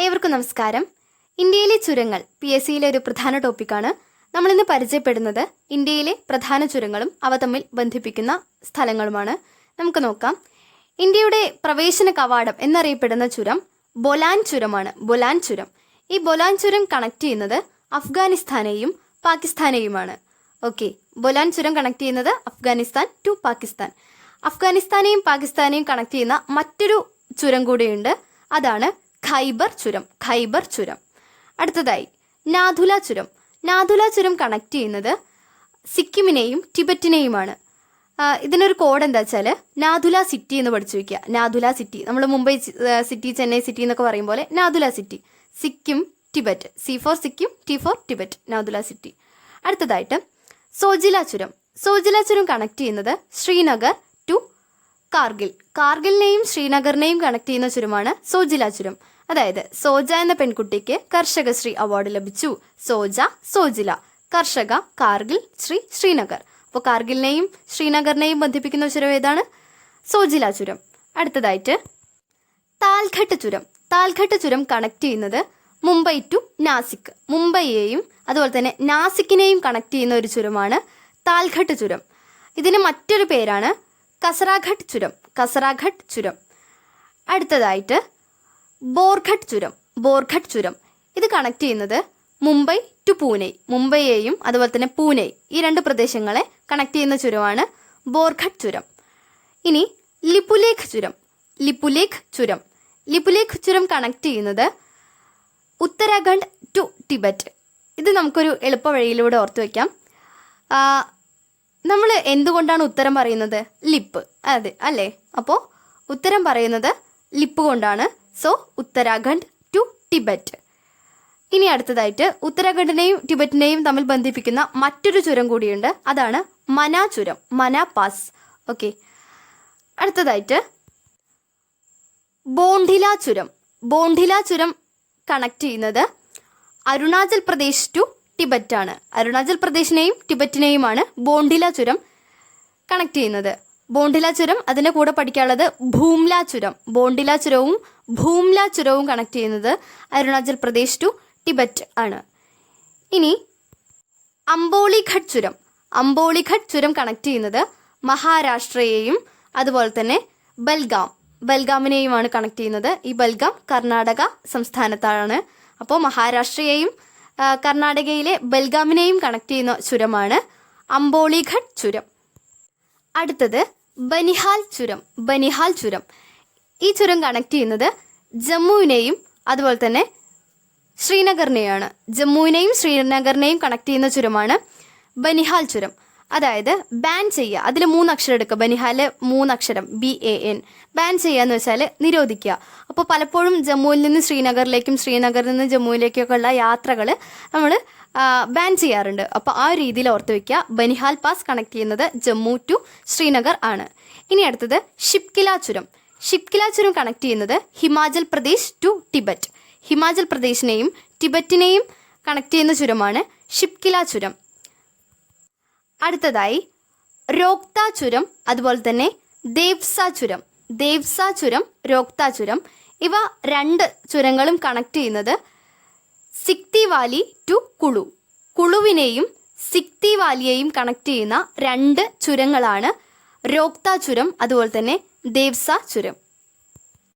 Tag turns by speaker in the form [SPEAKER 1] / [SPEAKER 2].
[SPEAKER 1] ഏവർക്കും നമസ്കാരം. ഇന്ത്യയിലെ ചുരങ്ങൾ PSCയിലെ ഒരു പ്രധാന ടോപ്പിക്കാണ്. നമ്മളിന്ന് പരിചയപ്പെടുന്നത് ഇന്ത്യയിലെ പ്രധാന ചുരങ്ങളും അവ തമ്മിൽ ബന്ധിപ്പിക്കുന്ന സ്ഥലങ്ങളുമാണ്. നമുക്ക് നോക്കാം. ഇന്ത്യയുടെ പ്രവേശന കവാടം എന്നറിയപ്പെടുന്ന ചുരം ബൊലാൻ ചുരമാണ്. ബൊലാൻ ചുരം. ഈ ബൊലാൻ ചുരം കണക്ട് ചെയ്യുന്നത് അഫ്ഗാനിസ്ഥാനെയും പാകിസ്ഥാനെയുമാണ്. ഓക്കെ, ബൊലാൻ ചുരം കണക്ട് ചെയ്യുന്നത് അഫ്ഗാനിസ്ഥാൻ ടു പാകിസ്ഥാൻ. അഫ്ഗാനിസ്ഥാനെയും പാകിസ്ഥാനെയും കണക്ട് ചെയ്യുന്ന മറ്റൊരു ചുരം കൂടിയുണ്ട്. അതാണ് ഖൈബർ ചുരം. ഖൈബർ ചുരം. അടുത്തതായി നാഥുല ചുരം. നാഥുല ചുരം കണക്ട് ചെയ്യുന്നത് സിക്കിമിനെയും ടിബറ്റിനെയുമാണ്. ഇതിനൊരു കോഡ് എന്താ വെച്ചാൽ നാഥുല സിറ്റി എന്ന് പഠിച്ചു വയ്ക്കുക. നാഥുല സിറ്റി, നമ്മൾ മുംബൈ സിറ്റി, ചെന്നൈ സിറ്റി എന്നൊക്കെ പറയും പോലെ Nathula city. Sikkim, Tibet. C for Sikkim, T for Tibet. Nathula city. അടുത്തതായിട്ട് സോജില ചുരം. സോജില ചുരം കണക്ട് ചെയ്യുന്നത് ശ്രീനഗർ ടു കാർഗിൽ. കാർഗിലിനെയും ശ്രീനഗറിനെയും കണക്ട് ചെയ്യുന്ന ചുരമാണ് സോജില ചുരം. അതായത് സോജ എന്ന പെൺകുട്ടിക്ക് കർഷകശ്രീ അവാർഡ് ലഭിച്ചു. സോജ, സോജില. കർഷക, കാർഗിൽ, ശ്രീനഗർ. അപ്പോൾ കാർഗിലിനെയും ശ്രീനഗറിനെയും ബന്ധിപ്പിക്കുന്ന ചുരം ഏതാണ്? സോജില ചുരം. അടുത്തതായിട്ട് താൽഘട്ട് ചുരം. താൽഘട്ട് ചുരം കണക്ട് ചെയ്യുന്നത് മുംബൈ ടു നാസിക്. മുംബൈയെയും അതുപോലെ തന്നെ നാസിക്കിനെയും കണക്ട് ചെയ്യുന്ന ഒരു ചുരമാണ് താൽഘട്ട് ചുരം. ഇതിന് മറ്റൊരു പേരാണ് കസറാഘട്ട് ചുരം. കസറാഘട്ട് ചുരം. അടുത്തതായിട്ട് ബോർഘട്ട് ചുരം. ബോർഘട്ട് ചുരം. ഇത് കണക്ട് ചെയ്യുന്നത് മുംബൈ ടു പൂനെ. മുംബൈയെയും അതുപോലെ തന്നെ പൂനെ, ഈ രണ്ട് പ്രദേശങ്ങളെ കണക്ട് ചെയ്യുന്ന ചുരമാണ് ബോർഘട്ട് ചുരം. ഇനി ലിപുലേഖ് ചുരം. ലിപുലേഖ് ചുരം. ലിപുലേഖ് ചുരം കണക്ട് ചെയ്യുന്നത് ഉത്തരാഖണ്ഡ് ടു ടിബറ്റ്. ഇത് നമുക്കൊരു എളുപ്പ വഴിയിലൂടെ ഓർത്തു വയ്ക്കാം. നമ്മൾ എന്തുകൊണ്ടാണ് ഉത്തരം പറയുന്നത്? ലിപ്പ്. അതെ അല്ലേ? അപ്പോൾ ഉത്തരം പറയുന്നത് ലിപ്പ് കൊണ്ടാണ്. So Uttarakhand to Tibet. ഇനി അടുത്തതായിട്ട് ഉത്തരാഖണ്ഡിനെയും ടിബറ്റിനെയും തമ്മിൽ ബന്ധിപ്പിക്കുന്ന മറ്റൊരു ചുരം കൂടിയുണ്ട്. അതാണ് മന ചുരം. മന പാസ്. ഓക്കെ. അടുത്തതായിട്ട് ബോണ്ടില ചുരം. ബോണ്ടില ചുരം കണക്ട് ചെയ്യുന്നത് അരുണാചൽ പ്രദേശ് ടു ടിബറ്റ് ആണ്. അരുണാചൽ പ്രദേശിനെയും ടിബറ്റിനെയുമാണ് ബോണ്ടില ചുരം കണക്ട് ചെയ്യുന്നത്. ബോണ്ടില ചുരം, അതിൻ്റെ കൂടെ പഠിക്കാനുള്ളത് ഭൂംല ചുരം. ബോണ്ടില ചുരവും ഭൂംല ചുരവും കണക്ട് ചെയ്യുന്നത് അരുണാചൽ പ്രദേശ് ടു ടിബറ്റ് ആണ്. ഇനി അംബോളിഘട്ട് ചുരം. അംബോളിഘട്ട് ചുരം കണക്ട് ചെയ്യുന്നത് മഹാരാഷ്ട്രയെയും അതുപോലെ തന്നെ ബൽഗാമിനെയുമാണ് കണക്ട് ചെയ്യുന്നത്. ഈ ബൽഗാം കർണാടക സംസ്ഥാനത്താണ്. അപ്പോൾ മഹാരാഷ്ട്രയെയും കർണാടകയിലെ ബൽഗാമിനെയും കണക്ട് ചെയ്യുന്ന ചുരമാണ് അംബോളിഘട്ട് ചുരം. അടുത്തത് ബനിഹാൽ ചുരം. ബനിഹാൽ ചുരം. ഈ ചുരം കണക്ട് ചെയ്യുന്നത് ജമ്മുവിനെയും അതുപോലെ തന്നെ ശ്രീനഗറിനെയാണ്. ജമ്മുവിനെയും ശ്രീനഗറിനെയും കണക്ട് ചെയ്യുന്ന ചുരമാണ് ബനിഹാൽ ചുരം. അതായത് ബാൻ ചെയ്യുക. അതിൽ 3 അക്ഷരം എടുക്കുക. ബനിഹാല് 3 അക്ഷരം, BAN. ബാൻ ചെയ്യുക എന്ന് വെച്ചാൽ നിരോധിക്കുക. അപ്പോൾ പലപ്പോഴും ജമ്മുവിൽ നിന്ന് ശ്രീനഗറിലേക്കും ശ്രീനഗറിൽ നിന്ന് ജമ്മുവിലേക്കൊക്കെ ഉള്ള യാത്രകൾ നമ്മൾ ബാൻ ചെയ്യാറുണ്ട്. അപ്പോൾ ആ രീതിയിൽ ഓർത്ത് വയ്ക്കുക. ബനിഹാൽ പാസ് കണക്ട് ചെയ്യുന്നത് ജമ്മു ടു ശ്രീനഗർ ആണ്. ഇനി അടുത്തത് ഷിപ്കില ചുരം. ഷിപ്കില ചുരം കണക്ട് ചെയ്യുന്നത് ഹിമാചൽ പ്രദേശ് ടു ടിബറ്റ്. ഹിമാചൽ പ്രദേശിനെയും ടിബറ്റിനെയും കണക്ട് ചെയ്യുന്ന ചുരമാണ് ഷിപ്കില ചുരം. അടുത്തതായി രോക്ത ചുരം, അതുപോലെ തന്നെ ദേവ്സ ചുരം. ദേവ്സ ചുരം, രോക്ത ചുരം, ഇവ 2 ചുരങ്ങളും കണക്ട് ചെയ്യുന്നത് സിക്തി വാലി ടു കുളു. കുളുവിനെയും സിക്തി വാലിയെയും കണക്ട് ചെയ്യുന്ന 2 ചുരങ്ങളാണ് രോക്ത ചുരം അതുപോലെ തന്നെ ദേവ്സ ചുരം.